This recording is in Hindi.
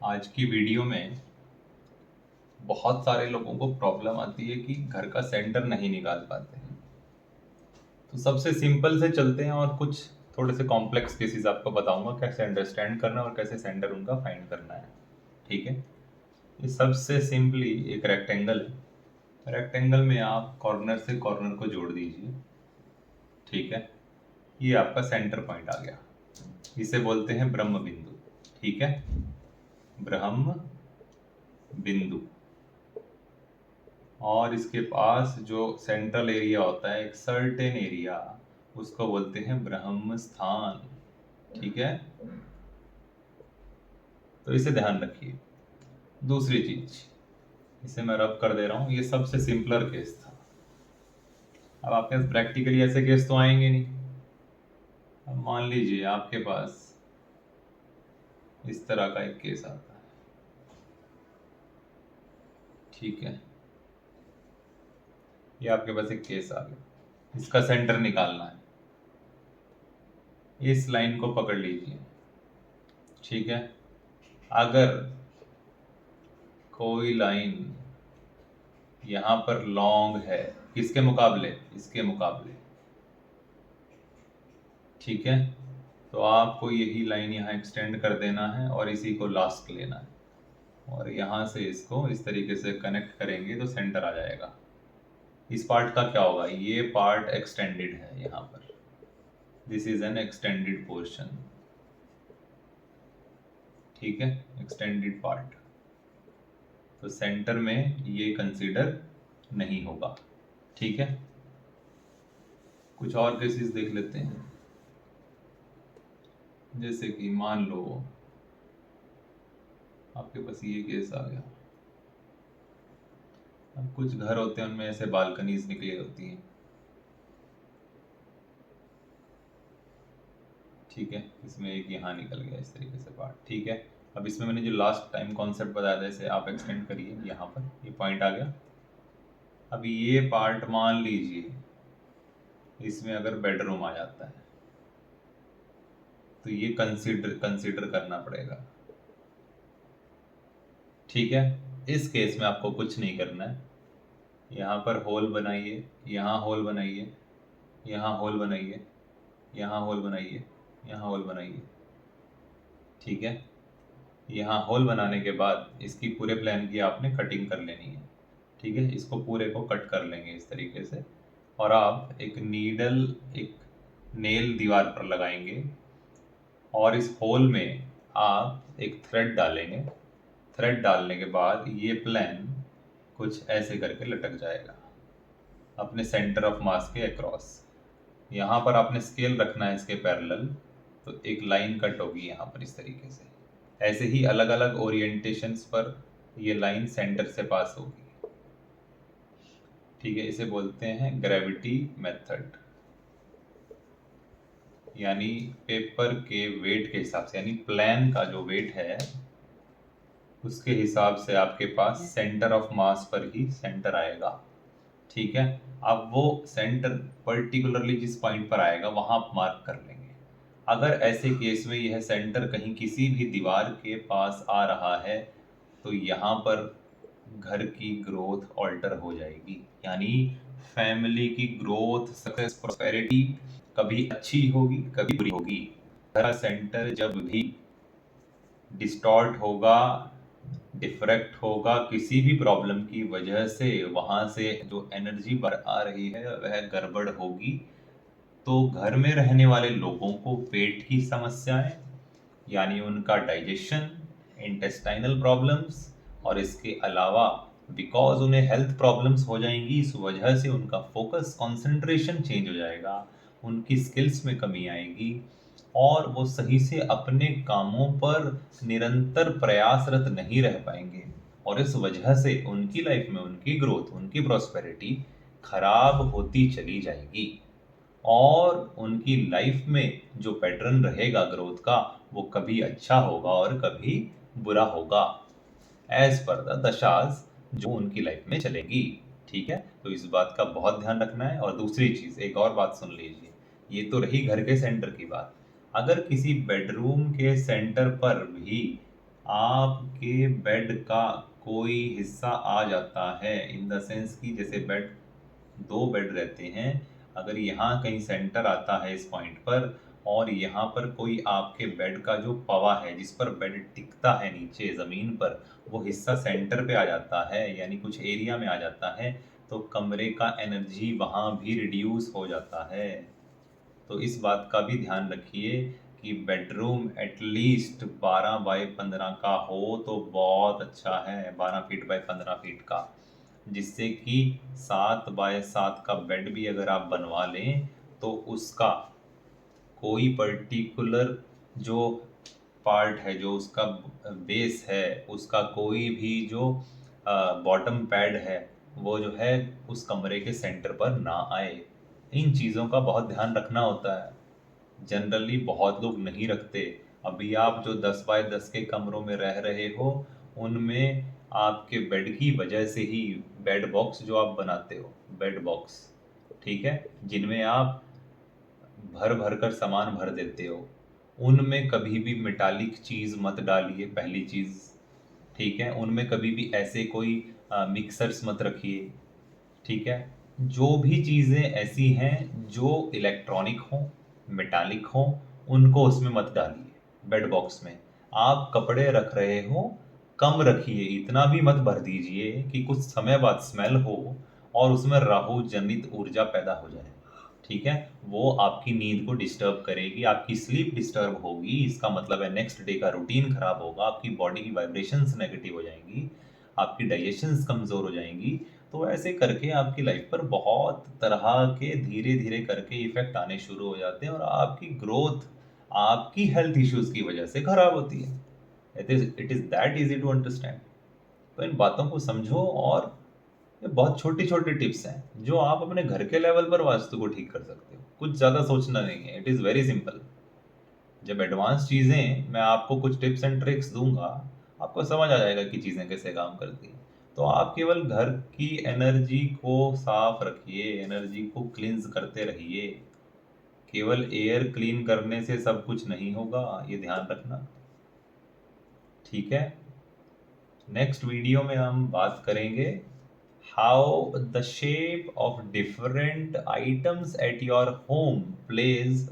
आज की वीडियो में बहुत सारे लोगों को प्रॉब्लम आती है कि घर का सेंटर नहीं निकाल पाते हैं। तो सबसे सिंपल से चलते हैं और कुछ थोड़े से कॉम्प्लेक्स केसेस आपको बताऊंगा कैसे अंडरस्टैंड करना और कैसे सेंटर उनका फाइंड करना है। ठीक है, ये सबसे सिंपली एक रेक्टेंगल है। रेक्टेंगल में आप कॉर्नर से कॉर्नर को जोड़ दीजिए। ठीक है, ये आपका सेंटर पॉइंट आ गया। इसे बोलते हैं ब्रह्म बिंदु। ठीक है, ब्रह्म बिंदु। और इसके पास जो सेंट्रल एरिया होता है, एक सर्टेन एरिया, उसको बोलते हैं ब्रह्म स्थान। ठीक है, तो इसे ध्यान रखिए। दूसरी चीज, इसे मैं रब कर दे रहा हूं, ये सबसे सिंपलर केस था। अब आपके पास प्रैक्टिकली ऐसे केस तो आएंगे नहीं। अब मान लीजिए आपके पास इस तरह का एक केस आता है। ठीक है, ये आपके पास एक केस आ गया, इसका सेंटर निकालना है। इस लाइन को पकड़ लीजिए। ठीक है, अगर कोई लाइन यहाँ पर लॉन्ग है, किसके मुकाबले? इसके मुकाबले। ठीक है, तो आपको यही लाइन यहाँ एक्सटेंड कर देना है और इसी को लास्ट लेना है और यहाँ से इसको इस तरीके से कनेक्ट करेंगे तो सेंटर आ जाएगा। इस पार्ट का क्या होगा? ये पार्ट एक्सटेंडेड है यहाँ पर। This is an extended portion. ठीक है, एक्सटेंडेड पार्ट, तो सेंटर में ये कंसीडर नहीं होगा। ठीक है, कुछ और केसेस देख लेते हैं। जैसे कि मान लो आपके पास ये केस आ गया। अब कुछ घर होते हैं उनमें ऐसे बालकनीज निकली होती हैं। ठीक है, इसमें एक यहाँ निकल गया इस तरीके से पार्ट। ठीक है, अब इसमें मैंने जो लास्ट टाइम कॉन्सेप्ट बताया था, इसे आप एक्सटेंड करिए। यहाँ पर ये पॉइंट आ गया। अब ये पार्ट मान लीजिए इसमें अगर बेडरूम आ जाता है तो ये कंसीडर करना पड़ेगा। ठीक है, इस केस में आपको कुछ नहीं करना है। यहाँ पर होल बनाइए, यहाँ होल बनाइए, यहाँ होल बनाइए, यहाँ होल बनाइए, यहाँ होल बनाइए। ठीक है, यहाँ होल बनाने के बाद इसकी पूरे प्लान की आपने कटिंग कर लेनी है। ठीक है, इसको पूरे को कट कर लेंगे इस तरीके से और आप एक नीडल, एक नेल दीवार पर लगाएंगे और इस होल में आप एक थ्रेड डालेंगे। थ्रेड डालने के बाद ये प्लान कुछ ऐसे करके लटक जाएगा अपने सेंटर ऑफ मास के अक्रॉस। यहाँ पर आपने स्केल रखना है इसके पैरेलल, तो एक लाइन कट होगी यहाँ पर इस तरीके से। ऐसे ही अलग अलग ओरिएंटेशंस पर ये लाइन सेंटर से पास होगी। ठीक है, इसे बोलते हैं ग्रेविटी मेथड, यानी पेपर के वेट के हिसाब से, यानी प्लान का जो वेट है उसके हिसाब से आपके पास सेंटर ऑफ मास पर ही सेंटर आएगा। ठीक है, अब वो सेंटर पर्टिकुलरली जिस पॉइंट पर आएगा वहां आप मार्क कर लेंगे। अगर ऐसे केस में यह सेंटर कहीं किसी भी दीवार के पास आ रहा है तो यहाँ पर घर की ग्रोथ ऑल्टर हो जाएगी, यानी फैमिली की ग्रोथ, सक्सेस, प्रॉस्पेरिटी कभी अच्छी होगी कभी बुरी होगी। घर का सेंटर जब भी डिस्टॉर्ट होगा, डिफ्रैक्ट होगा किसी भी प्रॉब्लम की वजह से, वहां से जो एनर्जी बाहर आ रही है वह गड़बड़ होगी, तो घर में रहने वाले लोगों को पेट की समस्याएं, यानी उनका डाइजेशन, इंटेस्टाइनल प्रॉब्लम्स, और इसके अलावा बिकॉज उन्हें हेल्थ प्रॉब्लम्स हो जाएंगी, इस वजह से उनका फोकस, कंसंट्रेशन चेंज हो जाएगा, उनकी स्किल्स में कमी आएगी और वो सही से अपने कामों पर निरंतर प्रयासरत नहीं रह पाएंगे और इस वजह से उनकी लाइफ में उनकी ग्रोथ, उनकी प्रॉस्पेरिटी खराब होती चली जाएगी और उनकी लाइफ में जो पैटर्न रहेगा ग्रोथ का वो कभी अच्छा होगा और कभी बुरा होगा, एज पर द दशाज जो उनकी लाइफ में चलेगी। ठीक है, तो इस बात का बहुत ध्यान रखना है। और दूसरी चीज, एक और बात सुन लीजिए, ये तो रही घर के सेंटर की बात। अगर किसी बेडरूम के सेंटर पर भी आपके बेड का कोई हिस्सा आ जाता है, इन द सेंस कि जैसे बेड, दो बेड रहते हैं, अगर यहाँ कहीं सेंटर आता है इस पॉइंट पर, और यहाँ पर कोई आपके बेड का जो पवा है जिस पर बेड टिकता है नीचे जमीन पर, वो हिस्सा सेंटर पे आ जाता है, यानी कुछ एरिया में आ जाता है, तो कमरे का एनर्जी वहाँ भी रिड्यूस हो जाता है। तो इस बात का भी ध्यान रखिए कि बेडरूम एटलीस्ट 12 बाय 15 का हो तो बहुत अच्छा है, 12 फीट बाय 15 फीट का, जिससे कि 7 बाय 7 का बेड भी अगर आप बनवा लें तो उसका कोई पर्टिकुलर जो पार्ट है, जो उसका बेस है, उसका कोई भी जो बॉटम पैड है, वो जो है उस कमरे के सेंटर पर ना आए। इन चीज़ों का बहुत ध्यान रखना होता है, जनरली बहुत लोग नहीं रखते। अभी आप जो 10 बाय 10 के कमरों में रह रहे हो, उनमें आपके बेड की वजह से ही, बेड बॉक्स जो आप बनाते हो, बेड बॉक्स, ठीक है, जिनमें आप भर भर कर सामान भर देते हो, उनमें कभी भी मेटालिक चीज़ मत डालिए, पहली चीज़, ठीक है। उनमें कभी भी ऐसे कोई मिक्सर्स मत रखिए, ठीक है। जो भी चीज़ें ऐसी हैं जो इलेक्ट्रॉनिक हों, मेटालिक हों, उनको उसमें मत डालिए बेड बॉक्स में। आप कपड़े रख रहे हो, कम रखिए, इतना भी मत भर दीजिए कि कुछ समय बाद स्मेल हो और उसमें राहु जनित ऊर्जा पैदा हो जाए, ठीक है। वो आपकी नींद को डिस्टर्ब करेगी, आपकी स्लीप डिस्टर्ब होगी, इसका मतलब है नेक्स्ट डे का रूटीन खराब होगा, आपकी बॉडी की वाइब्रेशंस नेगेटिव हो जाएंगी, आपकी डाइजेशंस कमज़ोर हो जाएंगी। तो ऐसे करके आपकी लाइफ पर बहुत तरह के धीरे धीरे करके इफेक्ट आने शुरू हो जाते हैं और आपकी ग्रोथ आपकी हेल्थ इश्यूज की वजह से खराब होती है। It is that easy to understand. तो इन बातों को समझो, और ये बहुत छोटी छोटी टिप्स हैं जो आप अपने घर के लेवल पर वास्तु को ठीक कर सकते हो, कुछ ज़्यादा सोचना नहीं है, इट इज़ वेरी सिंपल। जब एडवांस चीज़ें मैं आपको कुछ टिप्स एंड ट्रिक्स दूंगा, आपको समझ आ जाएगा कि चीज़ें कैसे काम करती हैं। तो आप केवल घर की एनर्जी को साफ रखिए, एनर्जी को क्लींस करते रहिए, केवल एयर क्लीन करने से सब कुछ नहीं होगा, ये ध्यान रखना, ठीक है। नेक्स्ट वीडियो में हम बात करेंगे how the shape of different items at your home pledge